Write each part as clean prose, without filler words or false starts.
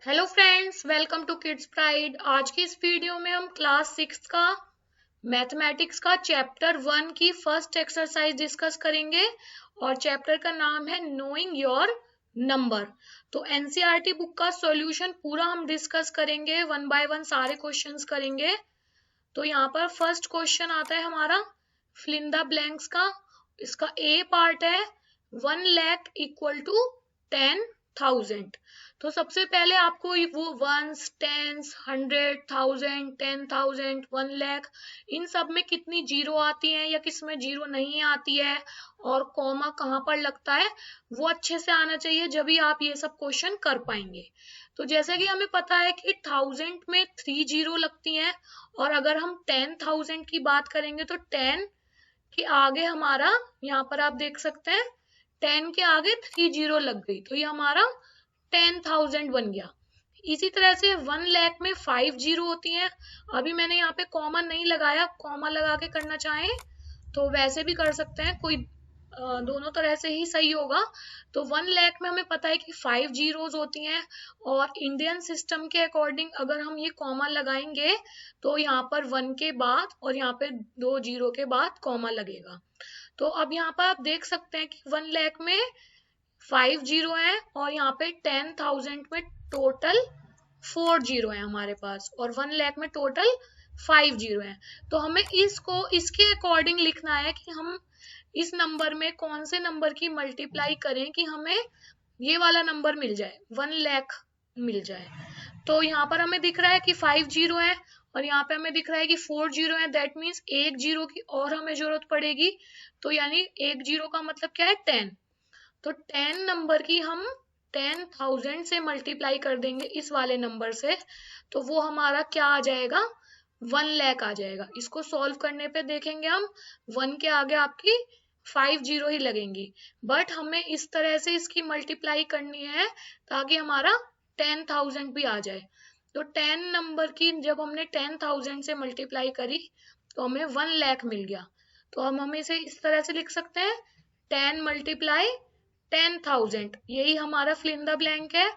Hello friends, welcome to Kids Pride. आज की इस वीडियो में हम क्लास 6 का मैथमेटिक्स का चैप्टर 1 की फर्स्ट एक्सरसाइज डिस्कस करेंगे और चैप्टर का नाम है नोइंग योर नंबर। तो एनसीईआरटी बुक का सॉल्यूशन पूरा हम डिस्कस करेंगे, वन बाय वन सारे क्वेश्चंस करेंगे। तो यहाँ पर फर्स्ट क्वेश्चन आता है हमारा फिल इन द ब्लैंक्स का। इसका ए पार्ट है 1 लाख इक्वल टू 10,000। तो सबसे पहले आपको वो वंस, टेंस, 100,000, 10,000, 1 लाख, इन सब में कितनी जीरो आती है या किस में जीरो नहीं आती है और कॉमा कहाँ पर लगता है, वो अच्छे से आना चाहिए, जब भी आप ये सब क्वेश्चन कर पाएंगे। तो जैसे कि हमें पता है कि 1000 में 3 जीरो लगती हैं, और अगर हम 10,000 की बात करेंगे तो 10 के आगे हमारा, यहाँ पर आप देख सकते हैं 10 के आगे 3 जीरो लग गई, तो ये हमारा 10,000 बन गया। इसी तरह से 1 लाख में 5 जीरो होती हैं। अभी मैंने यहाँ पे कॉमा नहीं लगाया, कॉमा लगा के करना चाहें तो वैसे भी कर सकते हैं, कोई दोनों तरह से ही सही होगा। तो 1 लाख में हमें पता है कि 5 जीरोज होती हैं, और इंडियन सिस्टम के अकॉर्डिंग अगर हम ये कॉमा लगाएंगे तो यहाँ पर 1 के बाद और यहाँ पे 2 जीरो के बाद कॉमा लगेगा। तो अब यहाँ पर आप देख सकते हैं कि 1 लाख में 5 जीरो है और यहाँ पे 10,000 में टोटल 4 जीरो है हमारे पास, और 1 लाख में टोटल 5 जीरो है। तो हमें इसको इसके अकॉर्डिंग लिखना है कि हम इस नंबर में कौन से नंबर की मल्टीप्लाई करें कि हमें ये वाला नंबर मिल जाए, 1 लाख मिल जाए। तो यहाँ पर हमें दिख रहा है कि 5 जीरो है और यहाँ पे हमें दिख रहा है कि 4 जीरो है। दैट मीन्स एक जीरो की और हमें जरूरत पड़ेगी। तो यानी एक जीरो का मतलब क्या है, 10। तो 10 नंबर की हम 10,000 से मल्टीप्लाई कर देंगे इस वाले नंबर से, तो वो हमारा क्या आ जाएगा, 1 लाख आ जाएगा। इसको सॉल्व करने पे देखेंगे हम 1 के आगे आपकी 5 जीरो ही लगेंगी, बट हमें इस तरह से इसकी मल्टीप्लाई करनी है ताकि हमारा 10,000 भी आ जाए। तो 10 नंबर की जब हमने 10,000 से मल्टीप्लाई करी तो हमें 1 लाख मिल गया। तो हम हमें इसे इस तरह से लिख सकते हैं 10 मल्टीप्लाई 10,000, यही हमारा फिल इन द ब्लैंक है।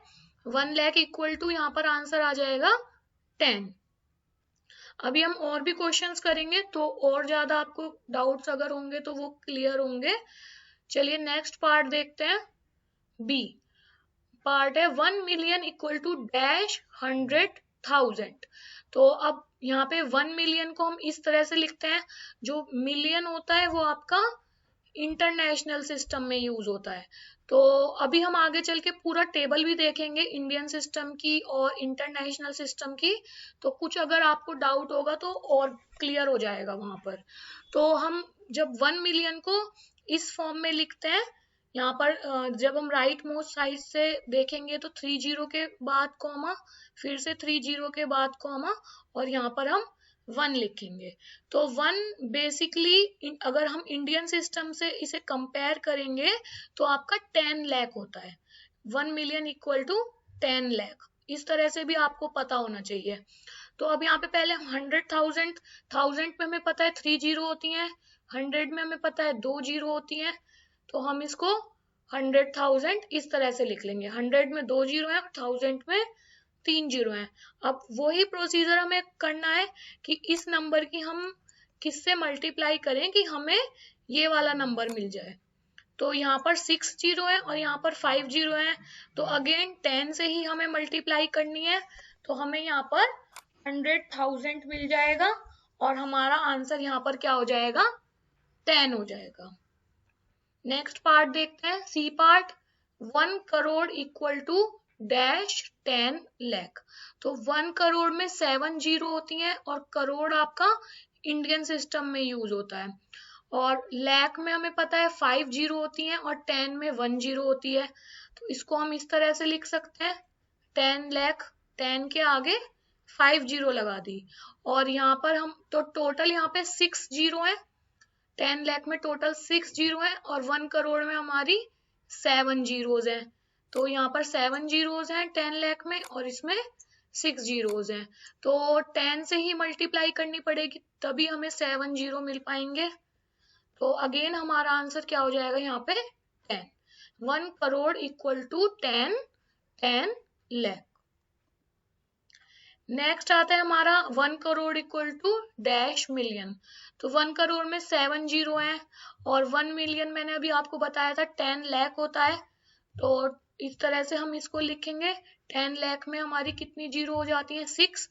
1 लाख इक्वल टू यहाँ पर आंसर आ जाएगा 10। अभी हम और भी क्वेश्चंस करेंगे तो और ज्यादा आपको डाउट्स अगर होंगे तो वो क्लियर होंगे। चलिए नेक्स्ट पार्ट देखते हैं। बी पार्ट है 1 मिलियन इक्वल टू डैश 100,000। तो अब यहाँ पे 1 मिलियन को हम इस तरह से लिखते हैं, जो मिलियन होता है वो आपका इंटरनेशनल सिस्टम में यूज होता है। तो अभी हम आगे चल के पूरा टेबल भी देखेंगे इंडियन सिस्टम की और इंटरनेशनल सिस्टम की, तो कुछ अगर आपको डाउट होगा तो और क्लियर हो जाएगा वहां पर। तो हम जब 1 मिलियन को इस फॉर्म में लिखते हैं, यहाँ पर जब हम राइट मोस्ट साइड से देखेंगे तो 3 जीरो के बाद कॉमा, फिर से 3 जीरो के बाद कॉमा, और यहाँ पर हम 1 लिखेंगे। तो 1 बेसिकली अगर हम इंडियन सिस्टम से इसे कंपेयर करेंगे तो आपका 10 लाख होता है। 1 मिलियन इक्वल टू 10 लाख, इस तरह से भी आपको पता होना चाहिए। तो अब यहाँ पे पहले हम 100,000, 1000 में हमें पता है 3 जीरो होती हैं, 100 में हमें पता है 2 जीरो होती हैं। तो हम इसको 100,000 इस तरह से लिख लेंगे, 100 में 2 जीरो है और 1000 में 3 जीरो है। अब वही प्रोसीजर हमें करना है कि इस नंबर की हम किससे मल्टीप्लाई करें कि हमें ये वाला नंबर मिल जाए। तो यहाँ पर 6 जीरो है और यहाँ पर 5 जीरो है, तो अगेन 10 से ही हमें मल्टीप्लाई करनी है। तो हमें यहाँ पर 100,000 मिल जाएगा और हमारा आंसर यहाँ पर क्या हो जाएगा, 10 हो जाएगा। नेक्स्ट पार्ट देखते हैं, C part. 1 crore equal to dash 10 lakh. तो 1 करोड़ में 7 जीरो होती हैं और करोड़ आपका इंडियन सिस्टम में यूज होता है, और लाख में हमें पता है 5 जीरो होती हैं और 10 में 1 जीरो होती है। तो इसको हम इस तरह से लिख सकते हैं 10 लाख, 10 के आगे 5 जीरो लगा दी, और यहाँ पर हम तो टोटल यहाँ पे 6 जीरो है। 10 लाख में टोटल 6 जीरो है और 1 करोड़ में हमारी 7 जीरोज हैं। तो यहाँ पर 7 जीरोज हैं 10 लाख में और इसमें 6 जीरोज हैं। तो 10 से ही मल्टीप्लाई करनी पड़ेगी तभी हमें 7 जीरो मिल पाएंगे। तो अगेन हमारा आंसर क्या हो जाएगा यहाँ पे 10। 1 crore equal to 10 lakh. Next आता है हमारा 1 crore equal to dash million. तो 1 करोड़ में 7 जीरो है और 1 मिलियन मैंने अभी आपको बताया था 10 लाख होता है। तो इस तरह से हम इसको लिखेंगे। 10 लाख में हमारी कितनी जीरो हो जाती है? 6।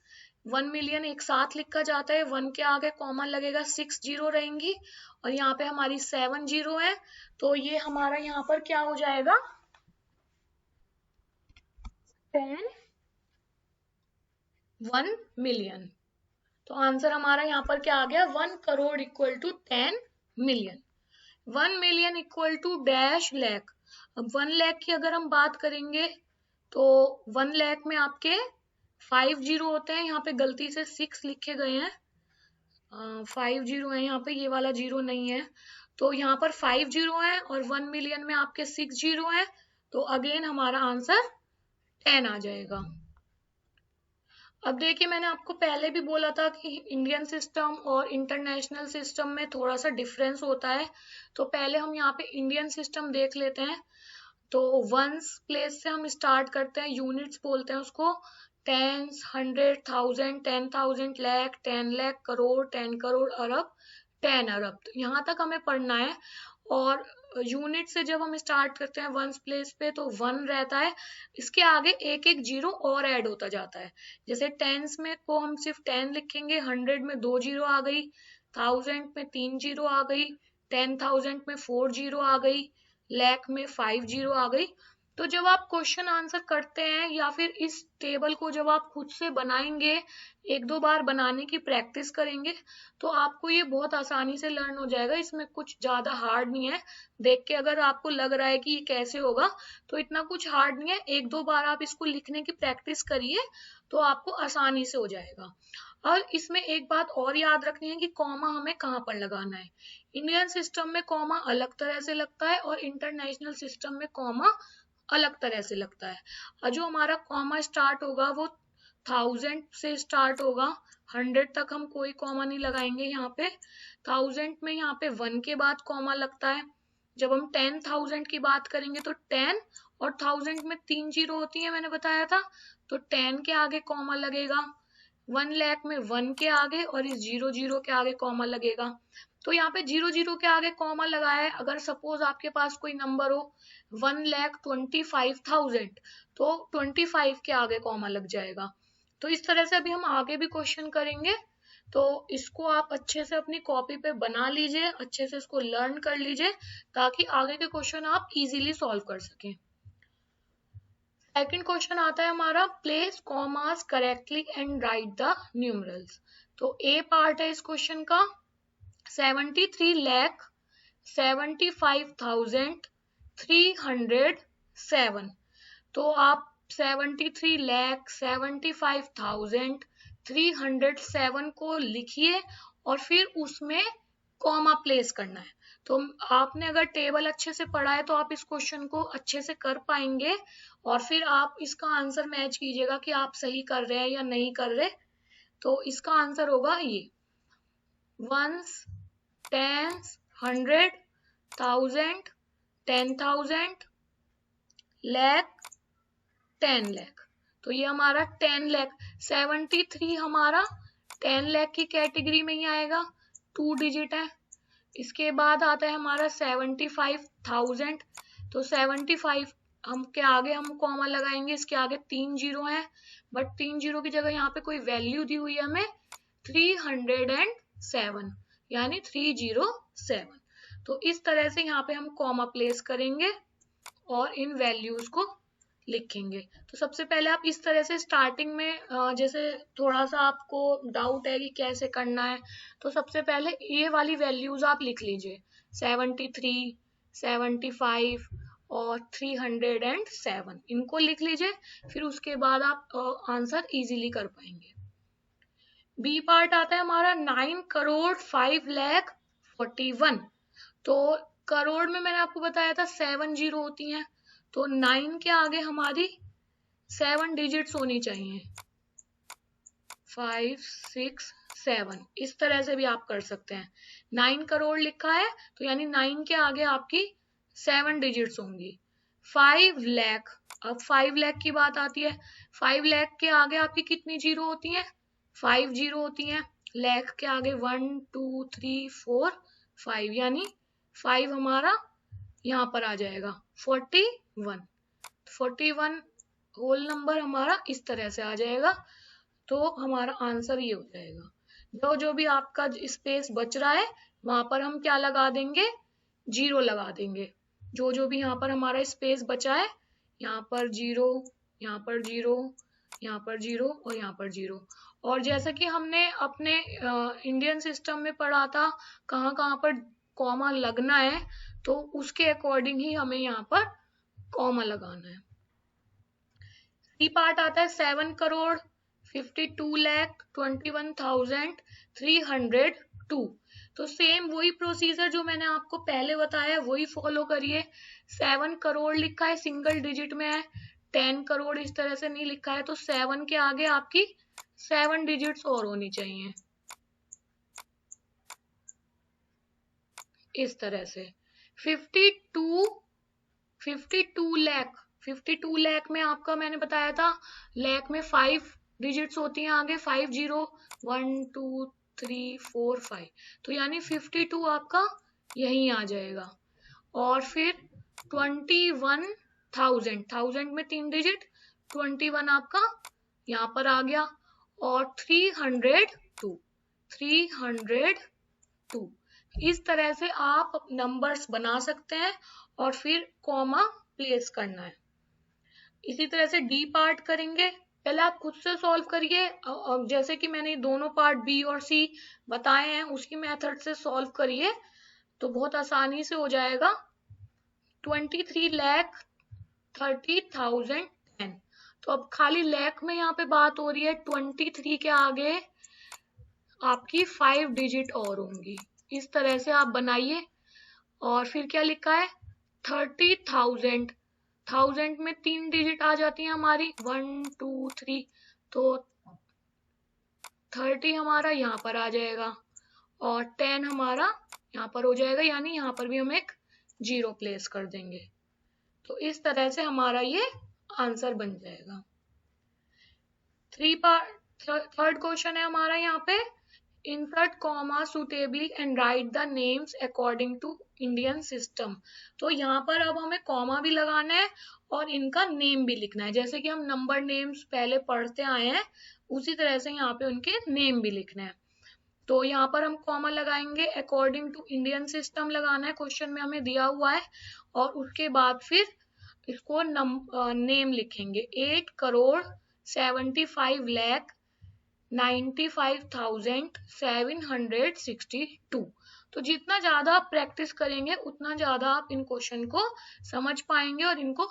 1 मिलियन एक साथ लिखा जाता है, 1 के आगे कॉमन लगेगा, 6 जीरो रहेंगी और यहाँ पे हमारी 7 जीरो है। तो ये हमारा यहाँ पर क्या हो जाएगा? 1 मिलियन। तो आंसर हमारा यहाँ पर क्या आ गया? 1 crore equal to 10 million. 1 million equal to dash lakh. अब 1 लाख की अगर हम बात करेंगे तो 1 लाख में आपके 5 जीरो होते हैं, यहाँ पे गलती से 6 लिखे गए हैं, 5 जीरो है यहाँ पे, ये वाला जीरो नहीं है। तो यहाँ पर 5 जीरो है और 1 मिलियन में आपके 6 जीरो है। तो अगेन हमारा आंसर 10 आ जाएगा। अब देखिए, मैंने आपको पहले भी बोला था कि इंडियन सिस्टम और इंटरनेशनल सिस्टम में थोड़ा सा डिफरेंस होता है। तो पहले हम यहाँ पे इंडियन सिस्टम देख लेते हैं। तो वंस प्लेस से हम स्टार्ट करते हैं, यूनिट्स बोलते हैं उसको। टेंस, 100, 1000, 10,000, लाख, 10 लाख, करोड़, 10 करोड़, अरब, 10 अरब। तो यहाँ तक हमें पढ़ना है। और यूनिट से जब हम स्टार्ट करते हैं वंस प्लेस पे तो 1 रहता है, इसके आगे एक एक जीरो और ऐड होता जाता है। जैसे टेंस में को हम सिर्फ 10 लिखेंगे, 100 में 2 जीरो आ गई, 1000 में 3 जीरो आ गई, 10,000 में 4 जीरो आ गई, लाख में 5 जीरो आ गई। तो जब आप क्वेश्चन आंसर करते हैं या फिर इस टेबल को जब आप खुद से बनाएंगे, एक दो बार बनाने की प्रैक्टिस करेंगे, तो आपको ये बहुत आसानी से लर्न हो जाएगा। इसमें कुछ ज्यादा हार्ड नहीं है। देख के अगर आपको लग रहा है कि ये कैसे होगा, तो इतना कुछ हार्ड नहीं है। एक दो बार आप इसको लिखने की प्रैक्टिस करिए तो आपको आसानी से हो जाएगा। और इसमें एक बात और याद रखनी है कि कॉमा हमें कहाँ पर लगाना है। इंडियन सिस्टम में कॉमा अलग तरह से लगता है और इंटरनेशनल सिस्टम में कॉमा अलग तरह से लगता है। और जो हमारा कॉमा स्टार्ट होगा वो 1000 से स्टार्ट होगा, 100 तक हम कोई कॉमा नहीं लगाएंगे यहाँ पे। 1000 में यहाँ पे 1 के बाद कॉमा लगता है। जब हम 10,000 की बात करेंगे तो 10 और 1000 में 3 जीरो होती है, मैंने बताया था। तो 10 के आगे कॉमा लगेगा। 1 लाख में 1 के आगे और इस जीरो जीरो के आगे कॉमा लगेगा। तो यहाँ पे जीरो जीरो के आगे कॉमा लगाया है। अगर सपोज आपके पास कोई नंबर हो 1,25,000, तो 25 के आगे कॉमा लग जाएगा। तो इस तरह से अभी हम आगे भी क्वेश्चन करेंगे। तो इसको आप अच्छे से अपनी कॉपी पे बना लीजिए, अच्छे से इसको लर्न कर लीजिए ताकि आगे के क्वेश्चन आप इजीली सॉल्व कर सकें। सेकंड क्वेश्चन आता है हमारा, place commas correctly and right the numerals. तो ए पार्ट है इस क्वेश्चन का, 73,75,307। तो आप 73,75,307 को लिखिए और फिर उसमें कॉमा प्लेस करना है। तो आपने अगर टेबल अच्छे से पढ़ा है तो आप इस क्वेश्चन को अच्छे से कर पाएंगे और फिर आप इसका आंसर मैच कीजिएगा कि आप सही कर रहे हैं या नहीं कर रहे। तो इसका आंसर होगा ये, वंस, टेंस, 100, 1000, 10,000, लाख, 10 लाख। तो ये हमारा 10 लाख, 73 हमारा 10 लाख की कैटेगरी में ही आएगा, 2 डिजिट है। इसके बाद आता है हमारा 75,000। तो 75 हम के आगे हम कॉमा लगाएंगे, इसके आगे 3 जीरो है, बट 3 जीरो की जगह यहाँ पे कोई वैल्यू दी हुई है हमें 307, यानी 307। तो इस तरह से यहाँ पे हम कॉमा प्लेस करेंगे और इन वैल्यूज को लिखेंगे। तो सबसे पहले आप इस तरह से स्टार्टिंग में जैसे थोड़ा सा आपको डाउट है कि कैसे करना है, तो सबसे पहले ये वाली वैल्यूज आप लिख लीजिए, 73, 75 और 307, इनको लिख लीजिए। फिर उसके बाद आप आंसर इजीली कर पाएंगे। बी पार्ट आता है हमारा, 9 करोड़ 5 लाख 41। तो करोड़ में मैंने आपको बताया था 7 जीरो होती हैं, तो 9 के आगे हमारी 7 डिजिट्स होनी चाहिए, 5, 6, 7। इस तरह से भी आप कर सकते हैं। 9 करोड़ लिखा है तो यानी 9 के आगे आपकी 7 डिजिट्स होंगी, 5 लाख। अब 5 लाख की बात आती है, 5 लाख के आगे आपकी कितनी जीरो होती हैं? 5 जीरो होती हैं। लाख के आगे 1 2 3 4 5, यानी 5 हमारा यहाँ पर आ जाएगा 41। 41 होल नंबर हमारा इस तरह से आ जाएगा। तो हमारा आंसर ये हो जाएगा। जो जो भी आपका स्पेस बच रहा है वहां पर हम क्या लगा देंगे? जीरो लगा देंगे। जो जो भी यहाँ पर हमारा स्पेस बचा है, यहाँ पर जीरो, यहाँ पर जीरो, यहाँ पर जीरो और यहाँ पर जीरो। और जैसा कि हमने अपने इंडियन सिस्टम में पढ़ा था कहाँ कहाँ पर कॉमा लगना है, तो उसके अकॉर्डिंग ही हमें यहाँ पर कॉमा लगाना है। सी पार्ट आता है 7 करोड़ 52 लाख 21,302। तो सेम वही प्रोसीजर जो मैंने आपको पहले बताया वही फॉलो करिए। 7 करोड़ लिखा है, सिंगल डिजिट में है। 10 करोड़ इस तरह से नहीं लिखा है, तो 7 के आगे आपकी 7 डिजिट्स और होनी चाहिए इस तरह से। 52 लाख, 52 लाख में आपका मैंने बताया था लाख में 5 डिजिट्स होती हैं आगे, 5 जीरो, 1 2 3 4 5, तो यानी 52 आपका यहीं आ जाएगा। और फिर 21,000, 1000 में 3 डिजिट, 21 आपका यहाँ पर आ गया। और 302 इस तरह से आप नंबर्स बना सकते हैं और फिर कॉमा प्लेस करना है। इसी तरह से डी पार्ट करेंगे। पहले आप खुद से सॉल्व करिए, जैसे कि मैंने दोनों पार्ट बी और सी बताए हैं उसी मेथड से सॉल्व करिए तो बहुत आसानी से हो जाएगा। 23,30,10। तो अब खाली लाख में यहाँ पे बात हो रही है, 23 के आगे आपकी 5 डिजिट और होंगी। इस तरह से आप बनाइए। और फिर क्या लिखा है? 30,000, 1000 में 3 डिजिट आ जाती है हमारी, 1 2 3, तो 30 हमारा यहाँ पर आ जाएगा और 10 हमारा यहाँ पर हो जाएगा, यानी यहाँ पर भी हम एक जीरो प्लेस कर देंगे। तो इस तरह से हमारा ये आंसर बन जाएगा। थर्ड क्वेश्चन है हमारा यहाँ पे, insert comma suitably and write the names according to Indian system। तो यहाँ पर अब हमें कॉमा भी लगाना है और इनका नेम भी लिखना है। जैसे कि हम नंबर नेम्स पहले पढ़ते आए हैं उसी तरह से यहाँ पे उनके नेम भी लिखने हैं। तो यहाँ पर हम कॉमा लगाएंगे, अकॉर्डिंग टू इंडियन सिस्टम लगाना है, क्वेश्चन में हमें दिया हुआ है। और उसके बाद फिर इसको नेम लिखेंगे। 8 करोड़ 75 लाख 95,762। तो जितना ज्यादा आप प्रैक्टिस करेंगे उतना ज्यादा आप इन क्वेश्चन को समझ पाएंगे और इनको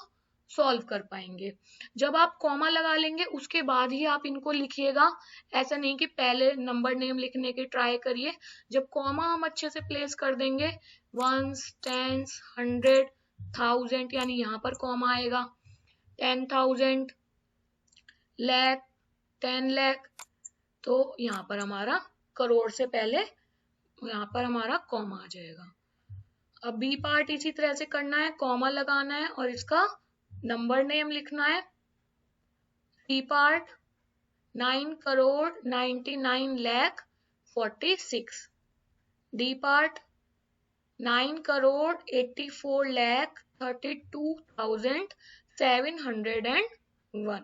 सॉल्व कर पाएंगे। जब आप कॉमा लगा लेंगे उसके बाद ही आप इनको लिखिएगा, ऐसा नहीं कि पहले नंबर नेम लिखने की ट्राई करिए। जब कॉमा हम अच्छे से प्लेस कर देंगे, 1s 10s 100 1000, यानी यहाँ पर कॉमा आएगा। 10,000 लाख 10 लाख, तो यहाँ पर हमारा करोड़ से पहले यहाँ पर हमारा कॉमा आ जाएगा। अब बी पार्ट इसी तरह से करना है, कॉमा लगाना है और इसका नंबर नेम लिखना है। C part 9 crore 99 lakh 46। D part 9 crore 84 lakh 32,701।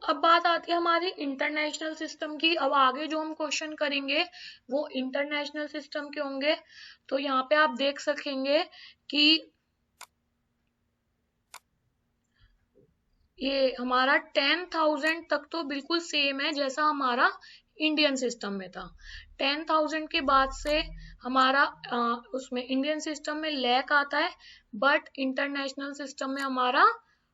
अब बात आती है हमारी इंटरनेशनल सिस्टम की। अब आगे जो हम क्वेश्चन करेंगे वो इंटरनेशनल सिस्टम के होंगे। तो यहाँ पे आप देख सकेंगे कि ये हमारा 10,000 तक तो बिल्कुल सेम है जैसा हमारा इंडियन सिस्टम में था। 10,000 के बाद से हमारा उसमें इंडियन सिस्टम में लाख आता है, बट इंटरनेशनल सिस्टम में हमारा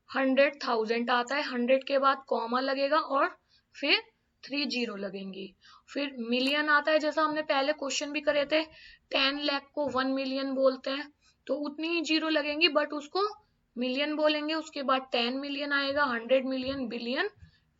100,000 आता है। 100 के बाद कॉमा लगेगा और फिर 3 जीरो लगेंगी। फिर मिलियन आता है, जैसा हमने पहले क्वेश्चन भी करे थे, 10 लाख को 1 मिलियन बोलते हैं, तो उतनी ही जीरो लगेंगी बट उसको मिलियन बोलेंगे। उसके बाद 10 मिलियन आएगा, 100 मिलियन, बिलियन,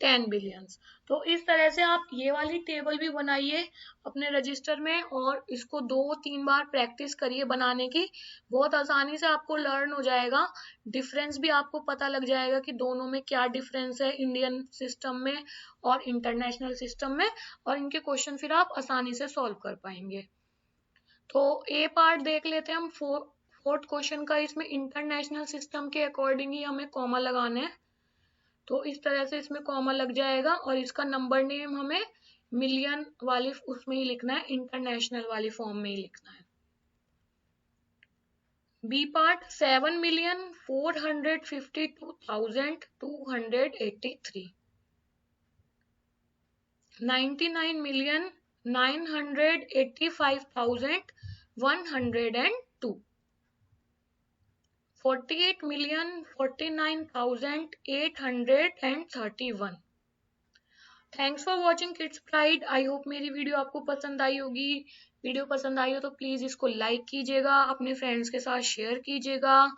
10 बिलियंस। तो इस तरह से आप ये वाली टेबल भी बनाइए अपने रजिस्टर में और इसको 2-3 बार प्रैक्टिस करिए बनाने की। बहुत आसानी से आपको लर्न हो जाएगा, डिफरेंस भी आपको पता लग जाएगा कि दोनों में क्या डिफरेंस है, इंडियन सिस्टम में और इंटरनेशनल सिस्टम में, और इनके क्वेश्चन फिर आप आसानी से सॉल्व कर पाएंगे। तो ए पार्ट देख लेते हैं हम। फोर्थ क्वेश्चन का इसमें इंटरनेशनल सिस्टम के अकॉर्डिंग ही हमें कॉमा लगाना है। तो इस तरह से इसमें कॉमा लग जाएगा और इसका नंबर नेम हमें मिलियन वाली उसमें ही लिखना है, इंटरनेशनल वाली फॉर्म में ही लिखना है। B part 7,452,283, 99,985,102, 48,49,831। Thanks for watching Kids Pride. I hope मेरी वीडियो आपको पसंद आई होगी। वीडियो पसंद आई हो तो प्लीज इसको लाइक कीजिएगा, अपने फ्रेंड्स के साथ शेयर कीजिएगा,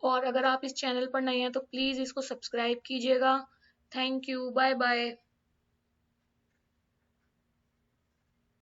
और अगर आप इस चैनल पर नए हैं तो प्लीज इसको सब्सक्राइब कीजिएगा। Thank you, bye bye.